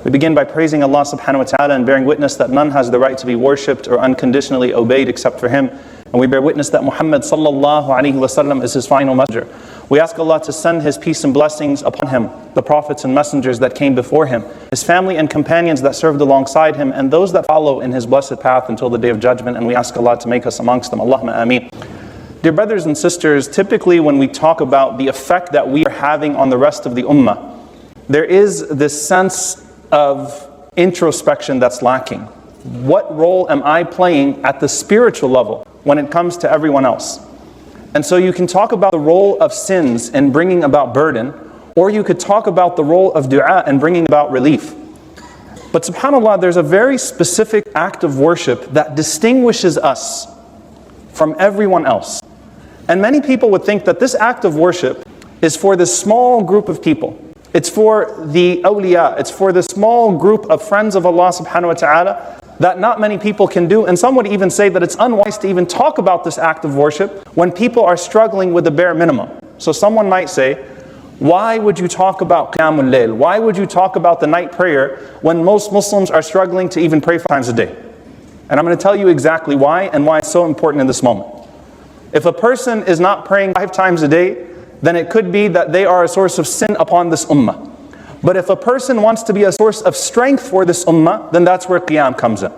We begin by praising Allah subhanahu wa ta'ala and bearing witness that none has the right to be worshipped or unconditionally obeyed except for Him. And we bear witness that Muhammad sallallahu alaihi wasallam is His final messenger. We ask Allah to send His peace and blessings upon Him, the prophets and messengers that came before Him, His family and companions that served alongside Him, and those that follow in His blessed path until the Day of Judgment. And we ask Allah to make us amongst them. Allahumma ameen. Dear brothers and sisters, typically when we talk about the effect that we are having on the rest of the ummah, there is this sense of introspection that's lacking. What role am I playing at the spiritual level when it comes to everyone else? And so you can talk about the role of sins and bringing about burden, or you could talk about the role of dua and bringing about relief. But subhanAllah, there's a very specific act of worship that distinguishes us from everyone else. And many people would think that this act of worship is for this small group of people. It's for the awliya, it's for the small group of friends of Allah subhanahu wa ta'ala that not many people can do. And some would even say that it's unwise to even talk about this act of worship when people are struggling with the bare minimum. So someone might say, why would you talk about Qiyamul Layl? Why would you talk about the night prayer when most Muslims are struggling to even pray 5 times a day? And I'm going to tell you exactly why and why it's so important in this moment. If a person is not praying 5 times a day, then it could be that they are a source of sin upon this ummah. But if a person wants to be a source of strength for this ummah, then that's where qiyam comes in.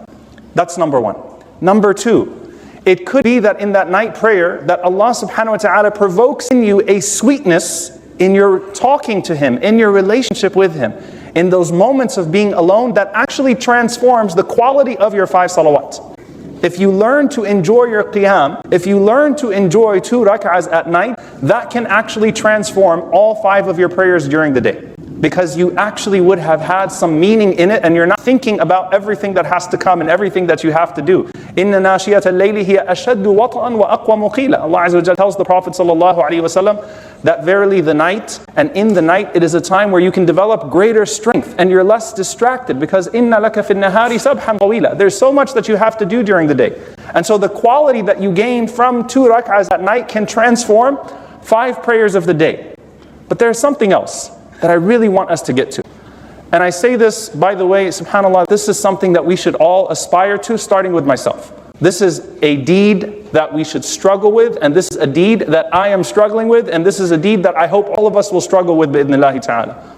That's number one. Number two, it could be that in that night prayer that Allah subhanahu wa ta'ala provokes in you a sweetness in your talking to Him, in your relationship with Him, in those moments of being alone that actually transforms the quality of your 5 salawat. If you learn to enjoy your qiyam, if you learn to enjoy 2 rak'ahs at night, that can actually transform all 5 of your prayers during the day. Because you actually would have had some meaning in it and you're not thinking about everything that has to come and everything that you have to do. Inna nashiyata al-layli hiya ashaddu wat'an wa aqwa muqila. Allah Azza wa Jalla tells the Prophet sallallahu alaihi wasallam that verily the night, and in the night it is a time where you can develop greater strength and you're less distracted, because inna laka fin nahari sabhan tawila. There's so much that you have to do during the day. And so the quality that you gain from 2 rak'ahs at night can transform 5 prayers of the day. But there's something else that I really want us to get to. And I say this, by the way, subhanAllah, this is something that we should all aspire to, starting with myself. This is a deed that we should struggle with, and this is a deed that I am struggling with, and this is a deed that I hope all of us will struggle with, bi'idhnillahi ta'ala.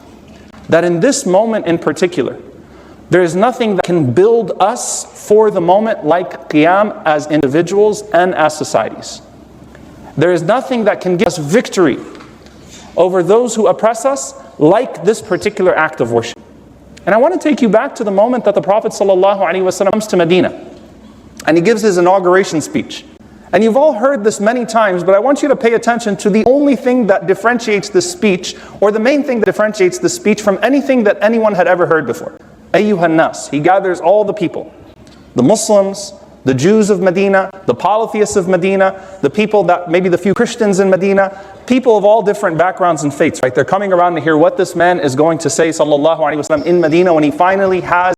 That in this moment in particular, there is nothing that can build us for the moment like qiyam as individuals and as societies. There is nothing that can give us victory over those who oppress us like this particular act of worship. And I want to take you back to the moment that the Prophet ﷺ comes to Medina and he gives his inauguration speech. And you've all heard this many times, but I want you to pay attention to the only thing that differentiates this speech, or the main thing that differentiates this speech from anything that anyone had ever heard before. Ayyuhan nas, he gathers all the people, the Muslims, the Jews of Medina, the polytheists of Medina, the people that, maybe the few Christians in Medina, people of all different backgrounds and faiths, right? They're coming around to hear what this man is going to say, sallallahu alaihi wasallam, in Medina when he finally has